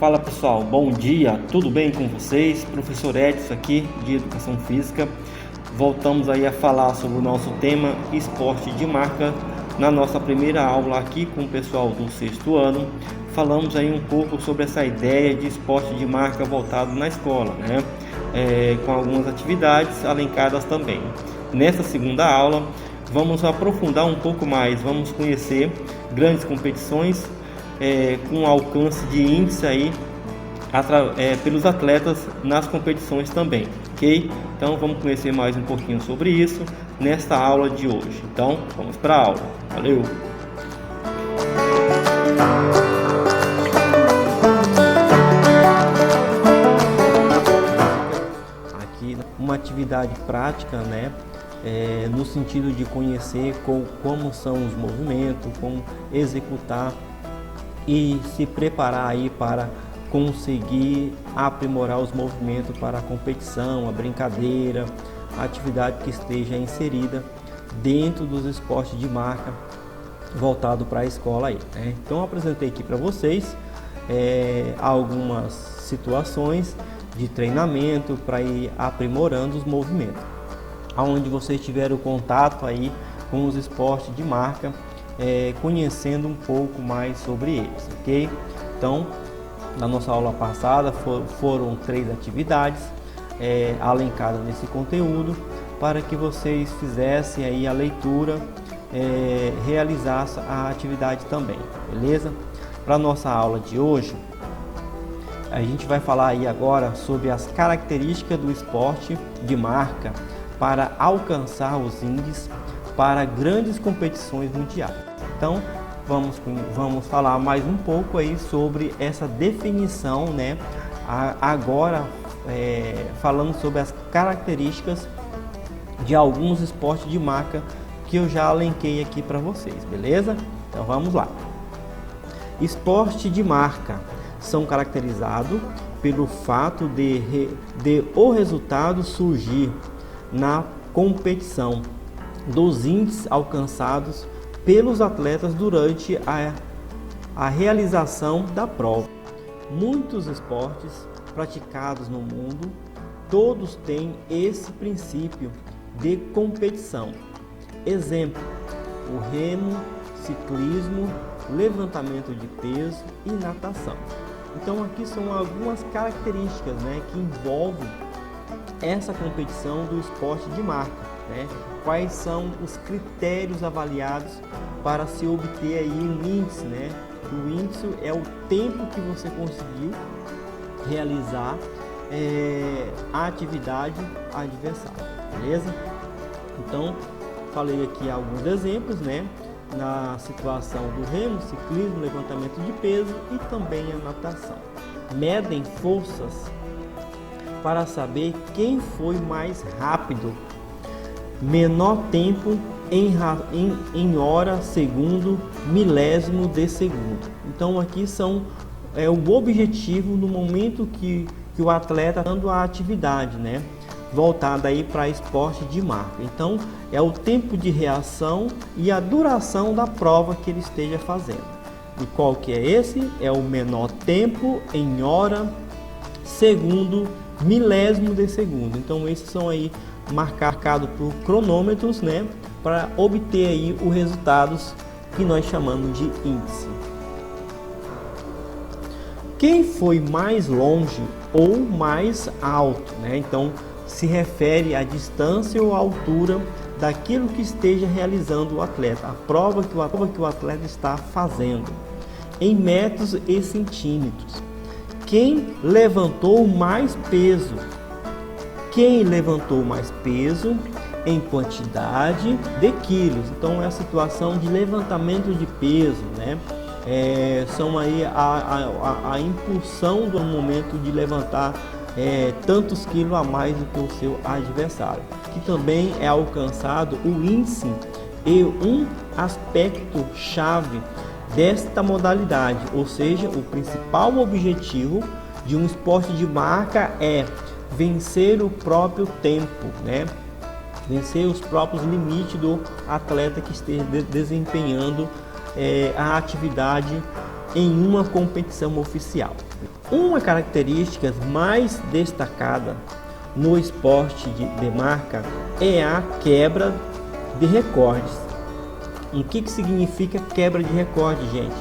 Fala pessoal, bom dia, tudo bem com vocês? Professor Edson aqui de Educação Física. Voltamos aí a falar sobre o nosso tema esporte de marca. Na nossa primeira aula aqui com o pessoal do sexto ano, falamos aí um pouco sobre essa ideia de esporte de marca voltado na escola, né? Com algumas atividades alencadas também. Nessa segunda aula, vamos aprofundar um pouco mais, vamos conhecer grandes competições com alcance de índice aí pelos atletas nas competições também, ok? Então vamos conhecer mais um pouquinho sobre isso nesta aula de hoje. Então vamos para a aula. Valeu! Aqui uma atividade prática, né? No sentido de conhecer como são os movimentos, como executar e se preparar aí para conseguir aprimorar os movimentos para a competição, a brincadeira, a atividade que esteja inserida dentro dos esportes de marca voltado para a escola aí, né? Então eu apresentei aqui para vocês algumas situações de treinamento para ir aprimorando os movimentos, aonde vocês tiveram contato aí com os esportes de marca, conhecendo um pouco mais sobre eles, ok? Então, na nossa aula passada foram 3 atividades alencadas nesse conteúdo para que vocês fizessem aí a leitura, realizassem a atividade também, beleza? Para a nossa aula de hoje, a gente vai falar aí agora sobre as características do esporte de marca para alcançar os índices para grandes competições mundiais. Então, vamos falar mais um pouco aí sobre essa definição, né? Agora, falando sobre as características de alguns esportes de marca que eu já elenquei aqui para vocês, beleza? Então, vamos lá. Esporte de marca são caracterizados pelo fato de o resultado surgir na competição dos índices alcançados pelos atletas durante a realização da prova. Muitos esportes praticados no mundo, todos têm esse princípio de competição. Exemplo, o remo, ciclismo, levantamento de peso e natação. Então aqui são algumas características, né, que envolvem essa competição do esporte de marca, né? Quais são os critérios avaliados para se obter aí um índice, né? O índice é o tempo que você conseguiu realizar a atividade adversária, beleza? Então, falei aqui alguns exemplos, né? Na situação do remo, ciclismo, levantamento de peso e também a natação. Medem forças para saber quem foi mais rápido, menor tempo em hora, segundo, milésimo de segundo. Então aqui são o objetivo no momento que o atleta está dando a atividade, né, voltada aí para esporte de marca. Então é o tempo de reação e a duração da prova que ele esteja fazendo. E qual que é esse? É o menor tempo em hora, segundo, milésimo de segundo. Então esses são aí marcados por cronômetros, né, para obter aí os resultados que nós chamamos de índice. Quem foi mais longe ou mais alto, né? Então se refere à distância ou à altura daquilo que esteja realizando o atleta, a prova que o atleta está fazendo, em metros e centímetros. Quem levantou mais peso? Quem levantou mais peso em quantidade de quilos? Então é a situação de levantamento de peso, né? São aí a impulsão do momento de levantar tantos quilos a mais do que o seu adversário, que também é alcançado o índice e um aspecto chave desta modalidade, ou seja, o principal objetivo de um esporte de marca é vencer o próprio tempo, né? Vencer os próprios limites do atleta que esteja desempenhando a atividade em uma competição oficial. Uma característica mais destacada no esporte de marca é a quebra de recordes. O que significa quebra de recorde, gente?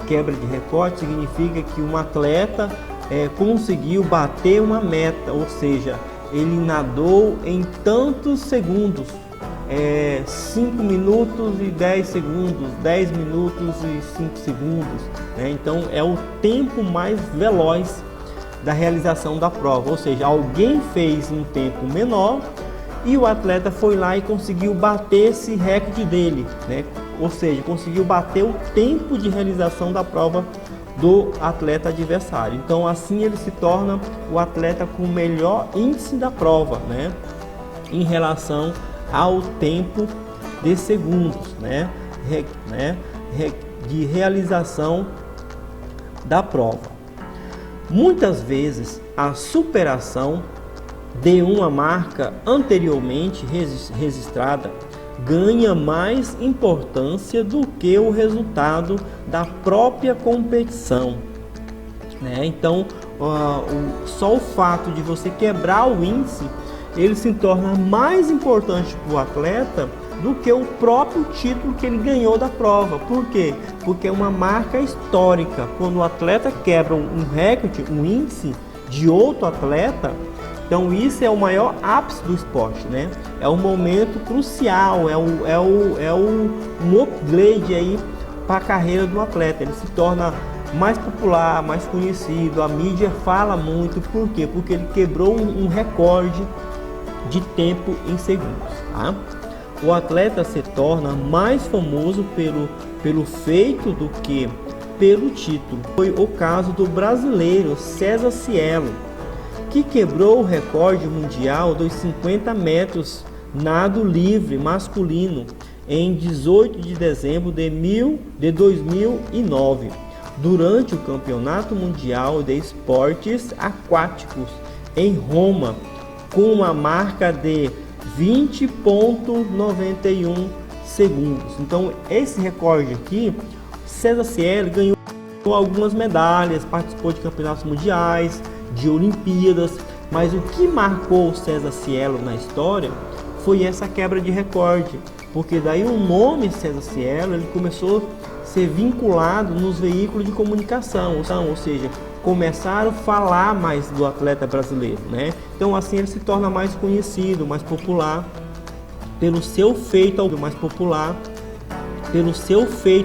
Quebra de recorde significa que um atleta conseguiu bater uma meta, ou seja, ele nadou em tantos segundos, 5 minutos e 10 segundos, 10 minutos e 5 segundos, né? Então é o tempo mais veloz da realização da prova, ou seja, alguém fez um tempo menor e o atleta foi lá e conseguiu bater esse recorde dele, né? Ou seja, conseguiu bater o tempo de realização da prova do atleta adversário. Então assim ele se torna o atleta com o melhor índice da prova, né? Em relação ao tempo de segundos, né? De realização da prova. Muitas vezes a superação de uma marca anteriormente registrada ganha mais importância do que o resultado da própria competição, né? Então, só o fato de você quebrar o índice, ele se torna mais importante para o atleta do que o próprio título que ele ganhou da prova. Por quê? Porque é uma marca histórica. Quando o atleta quebra um recorde, um índice de outro atleta, então isso é o maior ápice do esporte, né? É um momento crucial, um upgrade aí para a carreira do atleta. Ele se torna mais popular, mais conhecido, a mídia fala muito. Por quê? Porque ele quebrou um recorde de tempo em segundos, tá? O atleta se torna mais famoso pelo feito do que pelo título. Foi o caso do brasileiro César Cielo, que quebrou o recorde mundial dos 50 metros nado livre masculino em 18 de dezembro de 2009, durante o Campeonato Mundial de Esportes Aquáticos em Roma, com uma marca de 20,91 segundos. Então esse recorde aqui, César Cielo ganhou algumas medalhas, participou de campeonatos mundiais, de Olimpíadas, mas o que marcou o César Cielo na história foi essa quebra de recorde, porque daí o nome César Cielo ele começou a ser vinculado nos veículos de comunicação, ou seja, começaram a falar mais do atleta brasileiro, né? Então assim ele se torna mais conhecido, mais popular pelo seu feito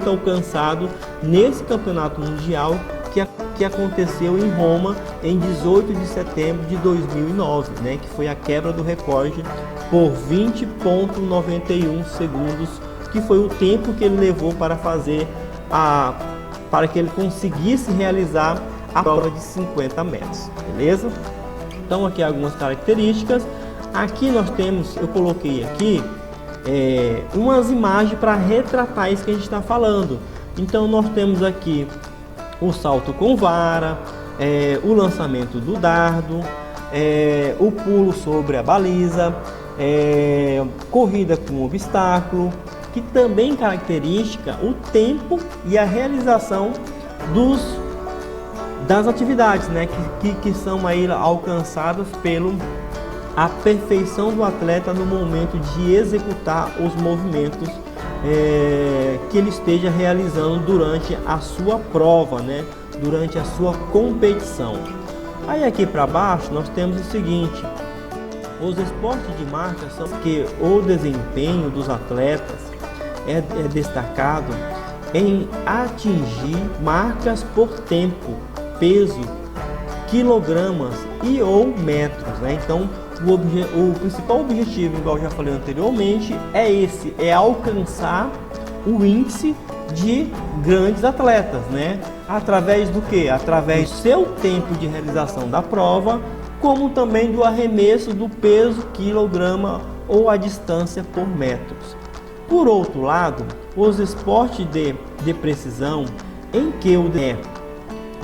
alcançado nesse campeonato mundial que aconteceu em Roma em 18 de setembro de 2009, né? Que foi a quebra do recorde por 20,91 segundos, que foi o tempo que ele levou para que ele conseguisse realizar a prova de 50 metros, beleza? Então aqui algumas características. Aqui nós temos, eu coloquei aqui umas imagens para retratar isso que a gente está falando. Então nós temos aqui o salto com vara, o lançamento do dardo, o pulo sobre a baliza, corrida com obstáculo, que também caracteriza o tempo e a realização das atividades, né, que são aí alcançadas a perfeição do atleta no momento de executar os movimentos que ele esteja realizando durante a sua prova, né, durante a sua competição. Aí aqui para baixo nós temos o seguinte: os esportes de marca são que o desempenho dos atletas é destacado em atingir marcas por tempo, peso, quilogramas e ou metros, né? Então o principal objetivo, igual eu já falei anteriormente, é alcançar o índice de grandes atletas, né? Através do que? Através do seu tempo de realização da prova, como também do arremesso do peso, quilograma ou a distância por metros. Por outro lado, os esportes de precisão, em que o é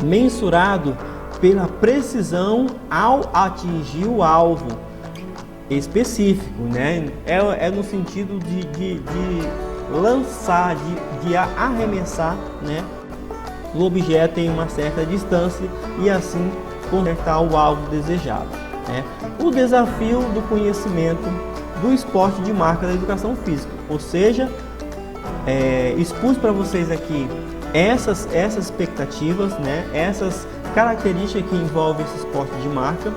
mensurado pela precisão ao atingir o alvo específico, né? É no sentido de lançar, de arremessar, né? o objeto em uma certa distância e assim consertar o alvo desejado, né? O desafio do conhecimento do esporte de marca da educação física, ou seja, expus para vocês aqui essas expectativas, né? Essas características que envolvem esse esporte de marca,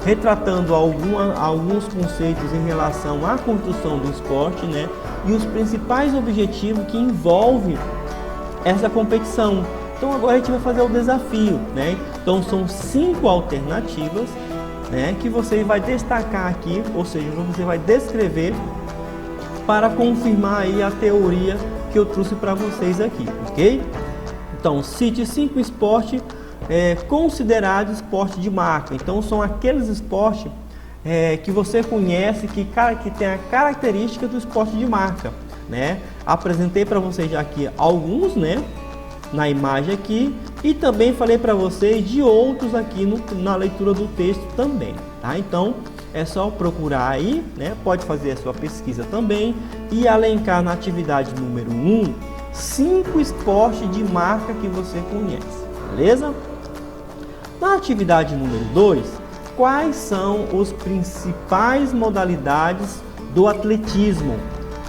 retratando alguns conceitos em relação à construção do esporte, né? E os principais objetivos que envolvem essa competição. Então agora a gente vai fazer o desafio, né? Então são 5 alternativas, né, que você vai destacar aqui, ou seja, você vai descrever para confirmar aí a teoria que eu trouxe para vocês aqui, ok? Então cite 5 esportes considerados esporte de marca. Então são aqueles esportes que você conhece que tem a característica do esporte de marca, né? Apresentei para vocês já aqui alguns, né, na imagem aqui, e também falei para vocês de outros aqui na leitura do texto também, tá? Então é só procurar aí, né? Pode fazer a sua pesquisa também e elencar na atividade número 1 5 esportes de marca que você conhece, beleza? Na atividade número 2, quais são as principais modalidades do atletismo?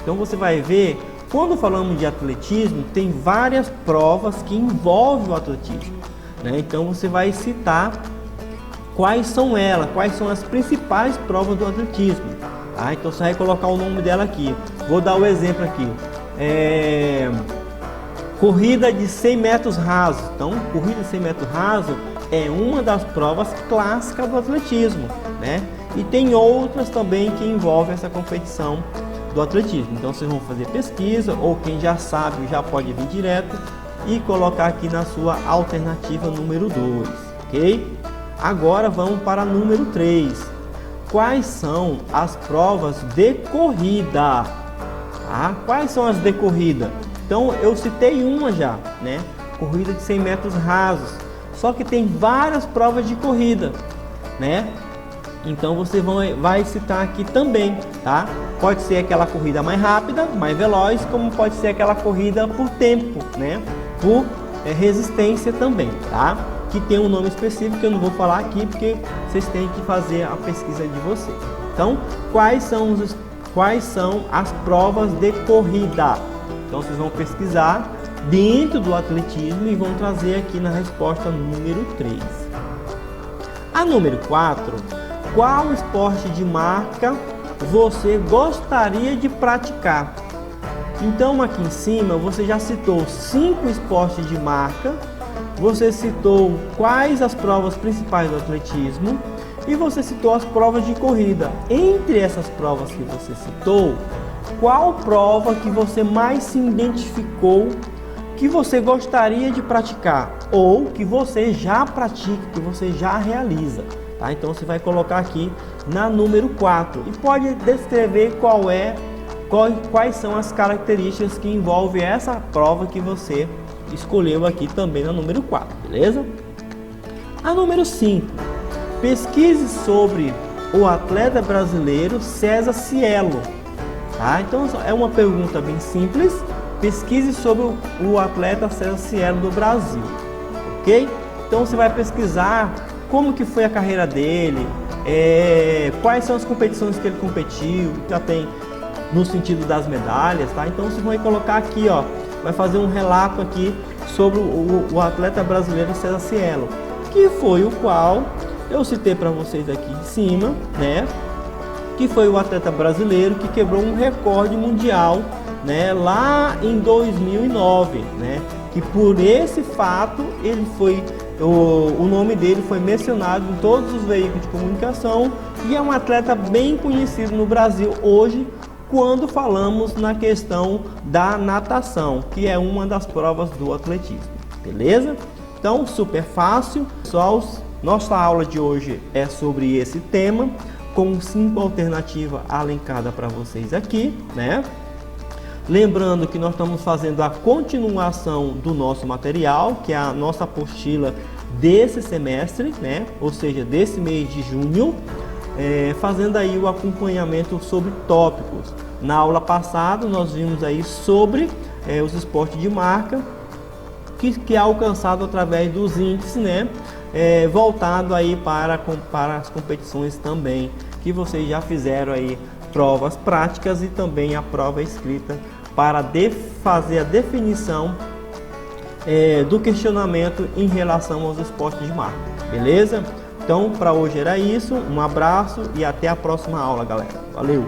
Então você vai ver, quando falamos de atletismo, tem várias provas que envolvem o atletismo, né? Então você vai citar quais são elas, quais são as principais provas do atletismo, tá? Então você vai colocar o nome dela aqui. Vou dar o exemplo aqui. Corrida de 100 metros rasos. Então, corrida de 100 metros rasos é uma das provas clássicas do atletismo, né? E tem outras também que envolvem essa competição do atletismo. Então vocês vão fazer pesquisa, ou quem já sabe já pode vir direto e colocar aqui na sua alternativa número 2, ok? Agora vamos para número 3. Quais são as provas de corrida? Quais são as de corrida? Então eu citei uma já, né? Corrida de 100 metros rasos. Só que tem várias provas de corrida, né? Então você vai citar aqui também, tá? Pode ser aquela corrida mais rápida, mais veloz, como pode ser aquela corrida por tempo, né? Por resistência também, tá? Que tem um nome específico que eu não vou falar aqui, porque vocês têm que fazer a pesquisa de vocês. Então, quais são as provas de corrida? Então vocês vão pesquisar dentro do atletismo e vão trazer aqui na resposta número 3. A número 4, qual esporte de marca você gostaria de praticar? Então aqui em cima você já citou 5 esportes de marca, você citou quais as provas principais do atletismo e você citou as provas de corrida. Entre essas provas que você citou, qual prova que você mais se identificou, que você gostaria de praticar ou que você já pratica, que você já realiza, tá? Então você vai colocar aqui na número 4 e pode descrever quais são as características que envolvem essa prova que você escolheu aqui também na número 4, beleza? A número 5, pesquise sobre o atleta brasileiro César Cielo, tá? Então é uma pergunta bem simples. Pesquise sobre o atleta César Cielo do Brasil, ok? Então você vai pesquisar como que foi a carreira dele, quais são as competições que ele competiu, já tem no sentido das medalhas, tá? Então você vai colocar aqui, ó, vai fazer um relato aqui sobre o atleta brasileiro César Cielo, que foi o qual eu citei para vocês aqui em cima, né? Que foi o atleta brasileiro que quebrou um recorde mundial, né, lá em 2009, né, que por esse fato ele foi, o nome dele foi mencionado em todos os veículos de comunicação e é um atleta bem conhecido no Brasil hoje quando falamos na questão da natação, que é uma das provas do atletismo, beleza? Então, super fácil, pessoal, nossa aula de hoje é sobre esse tema, com 5 alternativas elencadas para vocês aqui, né? Lembrando que nós estamos fazendo a continuação do nosso material, que é a nossa apostila desse semestre, né? Ou seja, desse mês de junho, fazendo aí o acompanhamento sobre tópicos. Na aula passada nós vimos aí sobre os esportes de marca que é alcançado através dos índices, né? Voltado aí para as competições também, que vocês já fizeram aí provas práticas e também a prova escrita para fazer a definição do questionamento em relação aos esportes de marca, beleza? Então, para hoje era isso, um abraço e até a próxima aula, galera. Valeu!